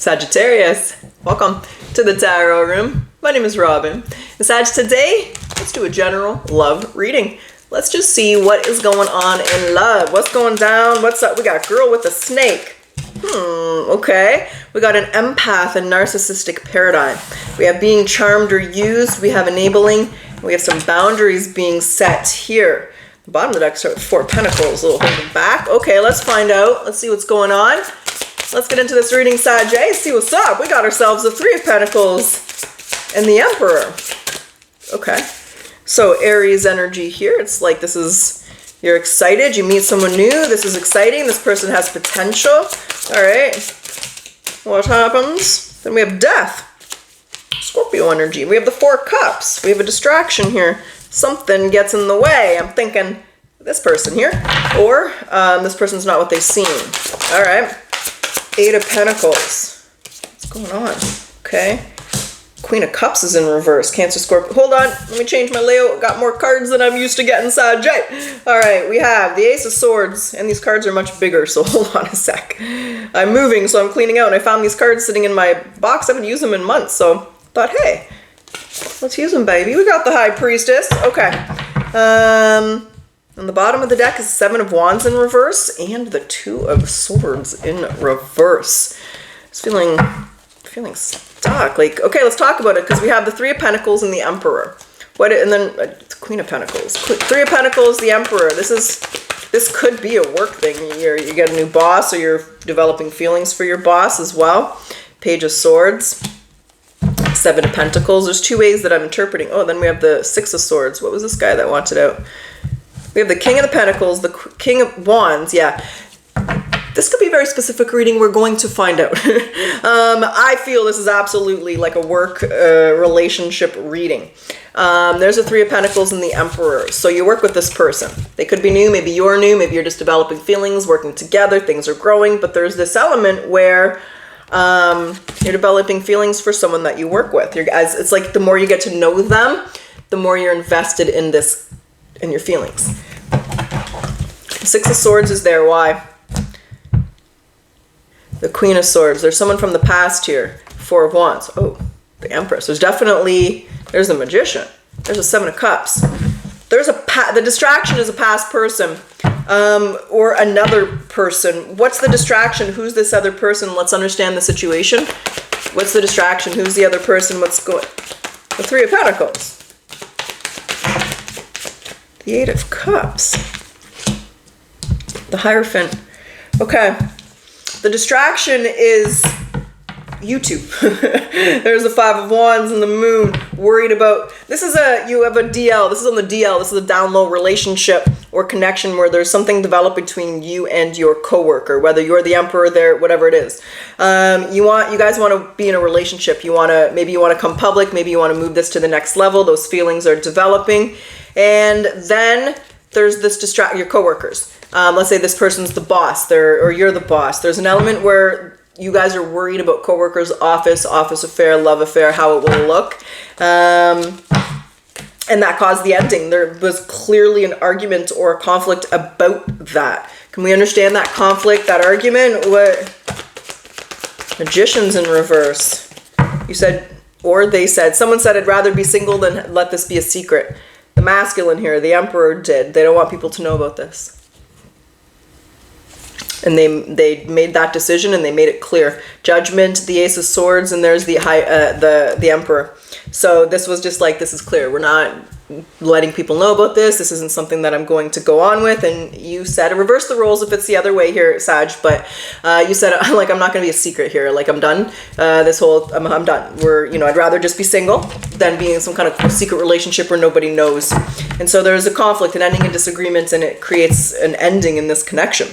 Sagittarius, welcome to the Tarot Room. My name is Robyn. And Sag, today, let's do a general love reading. Let's just see what is going on in love. What's going down? What's up? We got girl with a snake. Okay. We got an empath and narcissistic paradigm. We have being charmed or used. We have enabling. We have some boundaries being set here. The bottom of the deck starts with 4 Pentacles, a little holding back. Okay, let's find out. Let's see what's going on. Let's get into this reading, Saggie. See what's up. We got ourselves the 3 of Pentacles and the Emperor. Okay. So Aries energy here. It's like this is, you're excited. You meet someone new. This is exciting. This person has potential. All right. What happens? Then we have Death. Scorpio energy. We have the 4 Cups. We have a distraction here. Something gets in the way. I'm thinking this person here. Or this person's not what they seem. All right. 8 of Pentacles. What's going on? Okay. Queen of Cups is in reverse. Cancer, Scorpio. Hold on. Let me change my layout. Got more cards than I'm used to getting, Saggie. All right. We have the Ace of Swords. And these cards are much bigger. So hold on a sec. I'm moving, so I'm cleaning out. And I found these cards sitting in my box. I haven't used them in months. So I thought, hey, let's use them, baby. We got the High Priestess. Okay. On the bottom of the deck is 7 of Wands in reverse and the 2 of Swords in reverse. Just feeling stuck. Like, okay, let's talk about it because we have the 3 of Pentacles and the Emperor. And then Queen of Pentacles. 3 of Pentacles, the Emperor. This could be a work thing. You get a new boss or you're developing feelings for your boss as well. Page of Swords. 7 of Pentacles. There's 2 ways that I'm interpreting. Oh, then we have the 6 of Swords. What was this guy that wanted out? We have the King of the Pentacles, the King of Wands. Yeah, this could be a very specific reading. We're going to find out. I feel this is absolutely like a work relationship reading. There's a 3 of Pentacles and the Emperor. So you work with this person. They could be new. Maybe you're new. Maybe you're just developing feelings, working together. Things are growing. But there's this element where you're developing feelings for someone that you work with. It's like the more you get to know them, the more you're invested in this, in your feelings. 6 of Swords is there. Why? The Queen of Swords. There's someone from the past here. 4 of Wands. Oh, the Empress. There's the Magician. There's a 7 of Cups. There's the distraction is a past person or another person. What's the distraction? Who's this other person? Let's understand the situation. What's the distraction? Who's the other person? What's going? The 3 of Pentacles. The 8 of Cups. The Hierophant. Okay. The distraction is you two. There's the 5 of Wands and the Moon. Worried about... you have a DL. This is on the DL. This is a down low relationship or connection where there's something developed between you and your coworker, whether you're the Emperor there, whatever it is. You guys want to be in a relationship. Maybe you want to come public. Maybe you want to move this to the next level. Those feelings are developing. And then there's this your coworkers. Let's say this person's the boss or you're the boss. There's an element where you guys are worried about coworkers' office affair, love affair, how it will look. And that caused the ending. There was clearly an argument or a conflict about that. Can we understand that conflict, that argument? What? Magician's in reverse. You said, or they said, someone said, I'd rather be single than let this be a secret. The masculine here, the Emperor did. They don't want people to know about this. And they made that decision and they made it clear. Judgment, the Ace of Swords, and there's the Emperor. So this was just like, this is clear. We're not letting people know about this. This isn't something that I'm going to go on with. And you said, reverse the roles if it's the other way here, Sag. But you said, like, I'm not going to be a secret here. Like, I'm done. I'm done. I'd rather just be single than be in some kind of secret relationship where nobody knows. And so there's a conflict, an ending, a disagreement, and it creates an ending in this connection.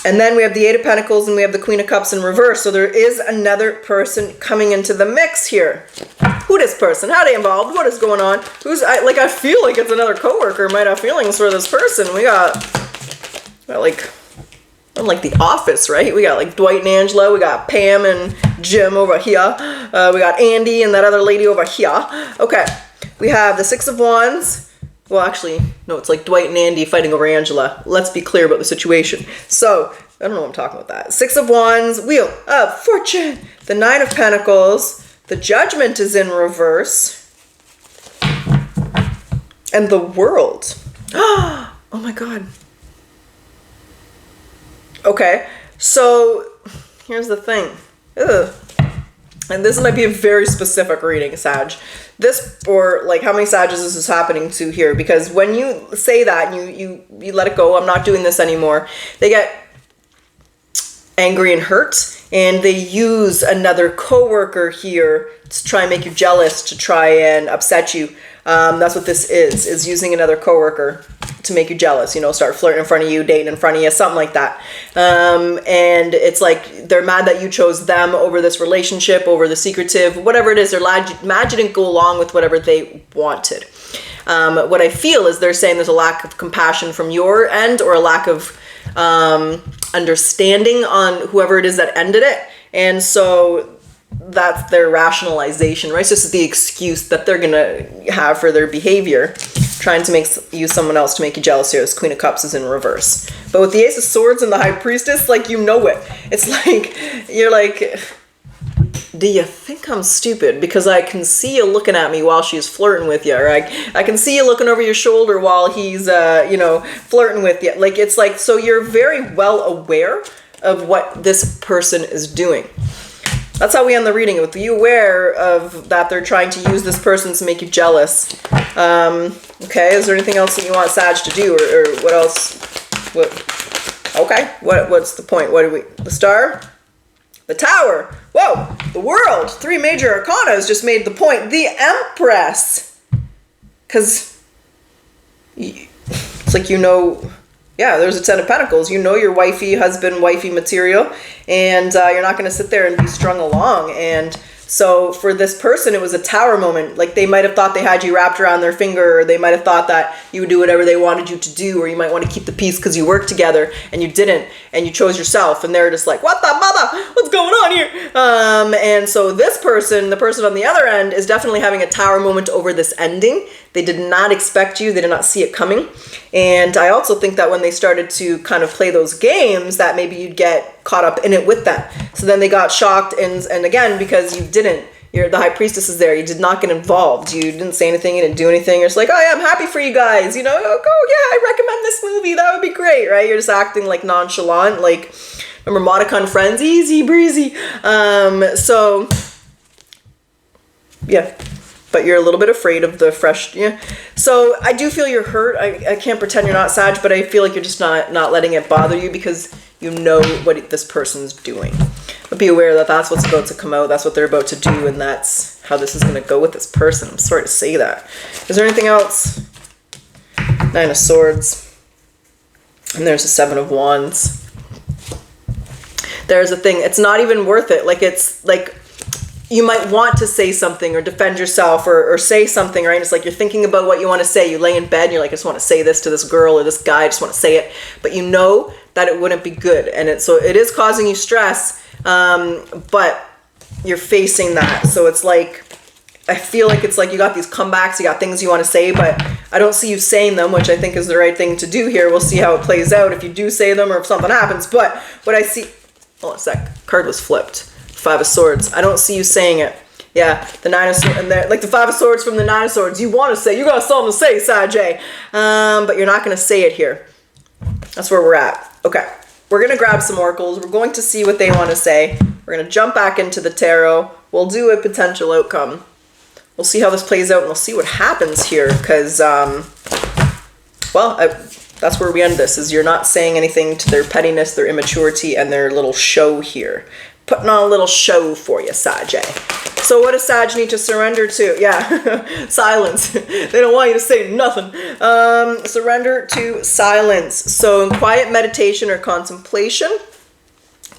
And then we have the 8 of Pentacles and we have the Queen of Cups in reverse. So there is another person coming into the mix here. Who this person? How they involved? What is going on? I feel like it's another coworker might have feelings for this person. We got like The Office, right? We got like Dwight and Angela. We got Pam and Jim over here. We got Andy and that other lady over here. Okay. We have the 6 of Wands. Well, actually, no, it's like Dwight and Andy fighting over Angela. Let's be clear about the situation. So, I don't know what I'm talking about that. 6 of Wands, Wheel of Fortune, the 9 of Pentacles, the Judgment is in reverse, and the World. Oh my God. Okay, so here's the thing. Ugh. And this might be a very specific reading, Sag. This, or like how many Sages is this happening to here? Because when you say that and you let it go, I'm not doing this anymore, they get angry and hurt, and they use another coworker here to try and make you jealous, to try and upset you. That's what this is using another coworker to make you jealous, you know, start flirting in front of you, dating in front of you, something like that. And it's like they're mad that you chose them over this relationship, over the secretive, whatever it is. They're mad you didn't go along with whatever they wanted. What I feel is they're saying there's a lack of compassion from your end, or a lack of understanding on whoever it is that ended it. And so that's their rationalization, right? So this is the excuse that they're gonna have for their behavior, trying to use someone else to make you jealous here. This Queen of Cups is in reverse. But with the Ace of Swords and the High Priestess, like, you know it. It's like, you're like, do you think I'm stupid? Because I can see you looking at me while she's flirting with you, right? I can see you looking over your shoulder while he's, you know, flirting with you. Like, it's like, so you're very well aware of what this person is doing. That's how we end the reading, with you aware of that they're trying to use this person to make you jealous. Okay, is there anything else that you want Sag to do, or what else? What? Okay, what's the point? What do we? The Star, the Tower. Whoa, the World. 3 major arcanas just made the point. The Empress, because it's like, you know. Yeah, there's a 10 of Pentacles. You know your wifey, husband, wifey material, and you're not going to sit there and be strung along. And so for this person, it was a Tower moment. Like, they might have thought they had you wrapped around their finger, or they might have thought that you would do whatever they wanted you to do, or you might want to keep the peace because you worked together, and you didn't, and you chose yourself, and they're just like, what the mother? What's going on here? And so this person, the person on the other end, is definitely having a Tower moment over this ending. They did not expect you. They did not see it coming. And I also think that when they started to kind of play those games, that maybe you'd get caught up in it with them. So then they got shocked. And again, because you didn't, the High Priestess is there. You did not get involved. You didn't say anything. You didn't do anything. You're just like, oh yeah, I'm happy for you guys. You know, oh yeah, I recommend this movie. That would be great, right? You're just acting like nonchalant. Like, remember Monica and Friends? Easy breezy. So yeah. But you're a little bit afraid of the fresh, yeah. So I do feel you're hurt. I can't pretend you're not Sag, but I feel like you're just not letting it bother you, because you know what this person's doing. But be aware that that's what's about to come out. That's what they're about to do, and that's how this is going to go with this person. I'm sorry to say that. Is there anything else? 9 of Swords. And there's the 7 of Wands. There's a thing. It's not even worth it. Like, it's like, you might want to say something or defend yourself or say something, right? It's like you're thinking about what you want to say. You lay in bed and you're like, I just want to say this to this girl or this guy. I just want to say it. But you know that it wouldn't be good. And so it is causing you stress, but you're facing that. So it's like, I feel like it's like you got these comebacks, you got things you want to say, but I don't see you saying them, which I think is the right thing to do here. We'll see how it plays out if you do say them or if something happens. But what I see, hold on a sec, card was flipped. 5 of Swords. I don't see you saying it. Yeah, the 9 of Swords, and like the 5 of Swords from the 9 of Swords. You want to say, you got something to say, Sag. But you're not going to say it here. That's where we're at. Okay, we're going to grab some oracles. We're going to see what they want to say. We're going to jump back into the tarot. We'll do a potential outcome. We'll see how this plays out, and we'll see what happens here, because, that's where we end this, is you're not saying anything to their pettiness, their immaturity, and their little show here. Putting on a little show for you, Sag. So what does Sag need to surrender to? Yeah, silence. They don't want you to say nothing. Surrender to silence. So in quiet meditation or contemplation,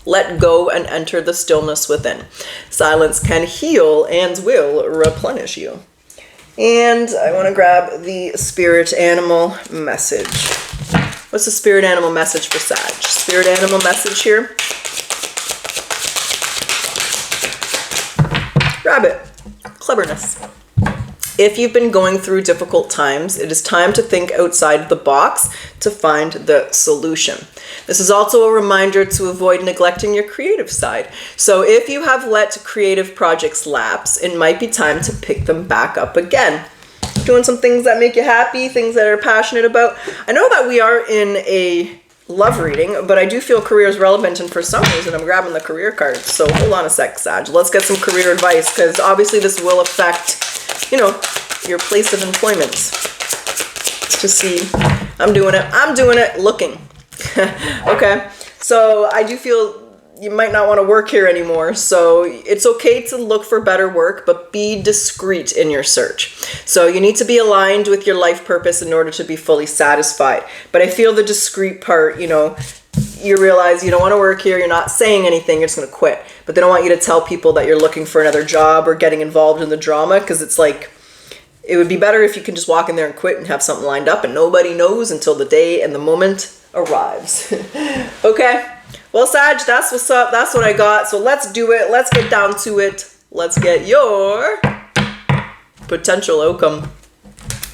let go and enter the stillness within. Silence can heal and will replenish you. And I want to grab the spirit animal message. What's the spirit animal message for Sag? Spirit animal message here. Rabbit. Cleverness. If you've been going through difficult times, it is time to think outside the box to find the solution. This is also a reminder to avoid neglecting your creative side. So if you have let creative projects lapse, it might be time to pick them back up again. Doing some things that make you happy, things that are passionate about. I know that we are in a love reading, but I do feel career is relevant, and for some reason I'm grabbing the career card. So hold on a sec, Sag. Let's get some career advice, because obviously this will affect, you know, your place of employment. Let's just see. I'm doing it looking. Okay, so I do feel you might not want to work here anymore, so it's okay to look for better work, but be discreet in your search. So you need to be aligned with your life purpose in order to be fully satisfied. But I feel the discreet part, you know, you realize you don't want to work here, you're not saying anything, you're just going to quit. But they don't want you to tell people that you're looking for another job or getting involved in the drama, because it's like, it would be better if you can just walk in there and quit and have something lined up and nobody knows until the day and the moment arrives. Okay? Well, Sag, that's what's up. That's what I got. So let's do it. Let's get down to it. Let's get your potential outcome.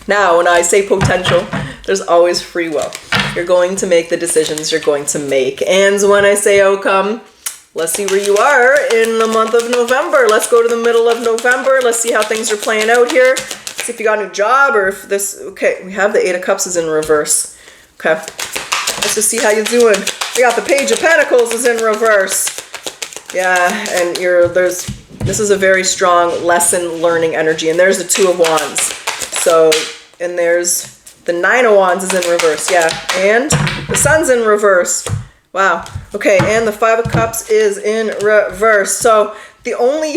Now, when I say potential, there's always free will. You're going to make the decisions you're going to make. And when I say outcome, let's see where you are in the month of November. Let's go to the middle of November. Let's see how things are playing out here. See if you got a new job or if this... Okay, we have the Eight of Cups is in reverse. Okay. Let's just see how you're doing. We got the Page of Pentacles is in reverse. Yeah, and this is a very strong lesson learning energy. And there's the Two of Wands. So, and there's the Nine of Wands is in reverse. Yeah, and the Sun's in reverse. Wow. Okay, and the Five of Cups is in reverse. So the only,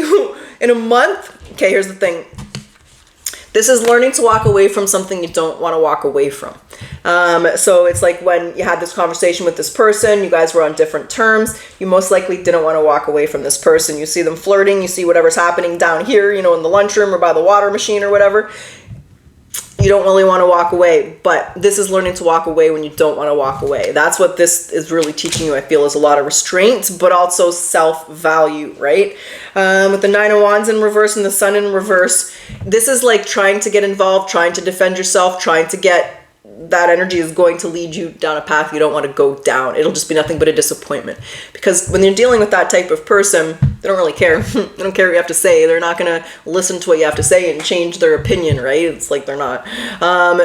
in a month, okay, here's the thing. This is learning to walk away from something you don't want to walk away from. So it's like when you had this conversation with this person, you guys were on different terms, you most likely didn't want to walk away from this person. You see them flirting, you see whatever's happening down here, you know, in the lunchroom or by the water machine or whatever. You don't really want to walk away, but this is learning to walk away when you don't want to walk away. That's what this is really teaching you, I feel, is a lot of restraint, but also self-value, right? With the Nine of Wands in reverse and the Sun in reverse, this is like trying to get involved, trying to defend yourself, trying to get... That energy is going to lead you down a path you don't want to go down. It'll just be nothing but a disappointment. Because when you're dealing with that type of person, they don't really care. They don't care what you have to say. They're not going to listen to what you have to say and change their opinion, right? It's like they're not.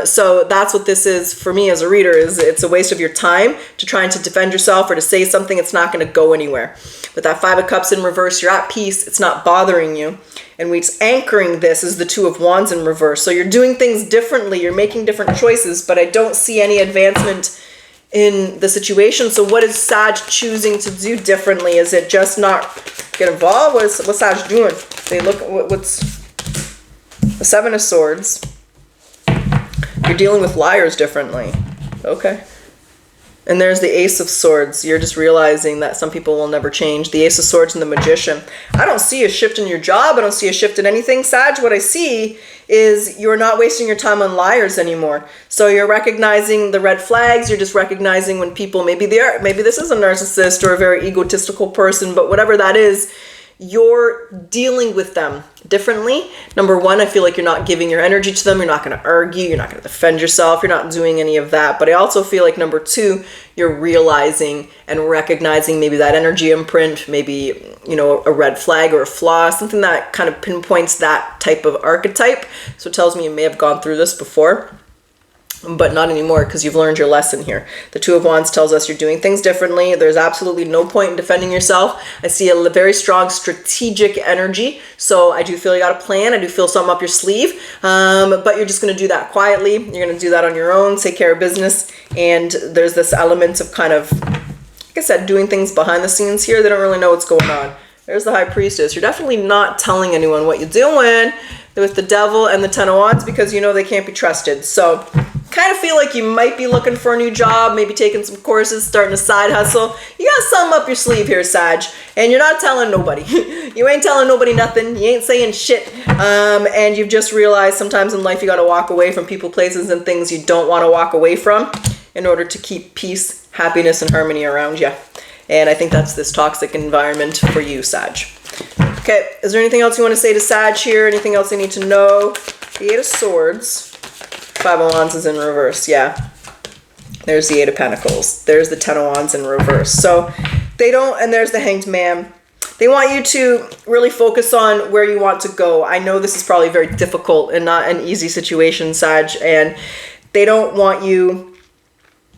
So that's what this is for me as a reader, is it's a waste of your time to trying to defend yourself or to say something. It's not going to go anywhere. With that Five of Cups in reverse, you're at peace. It's not bothering you. And what's anchoring this is the Two of Wands in reverse. So you're doing things differently. You're making different choices, but I don't see any advancement in the situation. So what is Sag choosing to do differently? Is it just not get involved? What's Sag doing? They look, what's the Seven of Swords? You're dealing with liars differently. Okay. And there's the Ace of Swords. You're just realizing that some people will never change. The Ace of Swords and the Magician. I don't see a shift in your job. I don't see a shift in anything. Sag, what I see is you're not wasting your time on liars anymore. So you're recognizing the red flags. You're just recognizing when people, maybe this is a narcissist or a very egotistical person, but whatever that is, you're dealing with them differently. Number one, I feel like you're not giving your energy to them. You're not going to argue. You're not going to defend yourself. You're not doing any of that. But I also feel like number two, you're realizing and recognizing maybe that energy imprint, maybe, you know, a red flag or a flaw, something that kind of pinpoints that type of archetype. So it tells me you may have gone through this before, but not anymore because you've learned your lesson here. The Two of Wands tells us you're doing things differently. There's absolutely no point in defending yourself. I see a very strong strategic energy. So I do feel you got a plan. I do feel something up your sleeve. But you're just going to do that quietly. You're going to do that on your own, take care of business. And there's this element of kind of, like I said, doing things behind the scenes here. They don't really know what's going on. There's the High Priestess. You're definitely not telling anyone what you're doing with the Devil and the Ten of Wands because you know they can't be trusted. So kind of feel like you might be looking for a new job, maybe taking some courses, starting a side hustle. You got something up your sleeve here, Sag, and you're not telling nobody. You ain't telling nobody nothing. You ain't saying shit. And you've just realized sometimes in life you got to walk away from people, places, and things you don't want to walk away from in order to keep peace, happiness, and harmony around you. And I think that's this toxic environment for you, Sag. Okay, is there anything else you want to say to Sag here? Anything else they need to know? The Eight of Swords. Five of Wands is in reverse, yeah. There's the Eight of Pentacles. There's the Ten of Wands in reverse. So they don't, and there's the Hanged Man. They want you to really focus on where you want to go. I know this is probably very difficult and not an easy situation, Sag, and they don't want you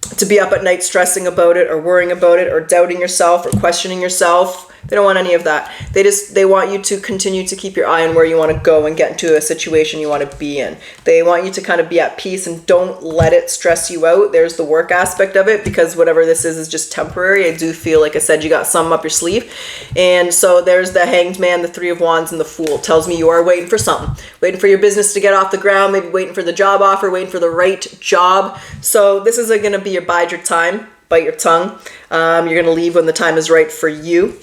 to be up at night stressing about it or worrying about it or doubting yourself or questioning yourself. They don't want any of that. They want you to continue to keep your eye on where you want to go and get into a situation you want to be in. They want you to kind of be at peace and don't let it stress you out. There's the work aspect of it, because whatever this is just temporary. I do feel, like I said, you got some up your sleeve. And so there's the Hanged Man, the Three of Wands, and the Fool. Tells me you are waiting for something. Waiting for your business to get off the ground, maybe waiting for the job offer, waiting for the right job. So this is going to be your bide your time, bite your tongue. You're going to leave when the time is right for you.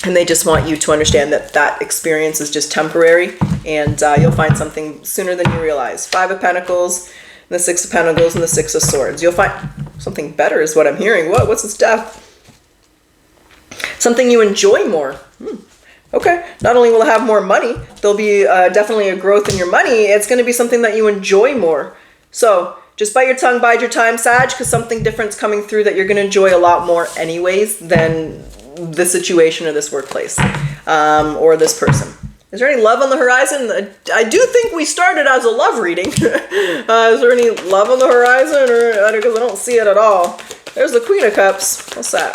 And they just want you to understand that that experience is just temporary, and you'll find something sooner than you realize. Five of Pentacles, the Six of Pentacles, and the Six of Swords. You'll find something better is what I'm hearing. What's this death? Something you enjoy more. Okay. Not only will it have more money, there'll be definitely a growth in your money. It's going to be something that you enjoy more. So just bite your tongue, bide your time, Sag, because something different's coming through that you're going to enjoy a lot more anyways than the situation or this workplace or this person. Is there any love on the horizon? I do think we started as a love reading. Is there any love on the horizon? Or because I don't see it at all. There's the Queen of Cups. What's that?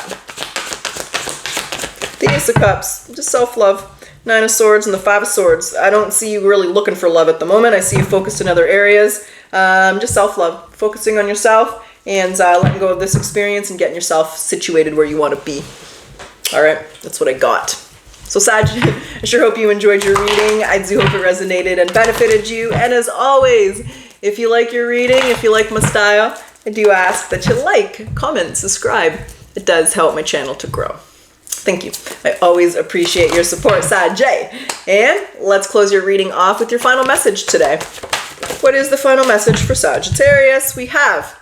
The Ace of Cups. Just self-love. Nine of Swords and the Five of Swords. I don't see you really looking for love at the moment. I see you focused in other areas. Just self-love. Focusing on yourself and letting go of this experience and getting yourself situated where you want to be. All right, that's what I got. So Sag, I sure hope you enjoyed your reading. I do hope it resonated and benefited you. And as always, if you like your reading, if you like my style, I do ask that you like, comment, subscribe. It does help my channel to grow. Thank you. I always appreciate your support, Sag. And let's close your reading off with your final message today. What is the final message for Sagittarius? We have,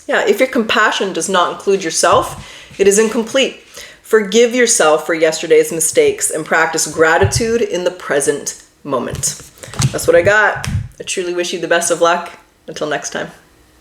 if your compassion does not include yourself, it is incomplete. Forgive yourself for yesterday's mistakes and practice gratitude in the present moment. That's what I got. I truly wish you the best of luck. Until next time.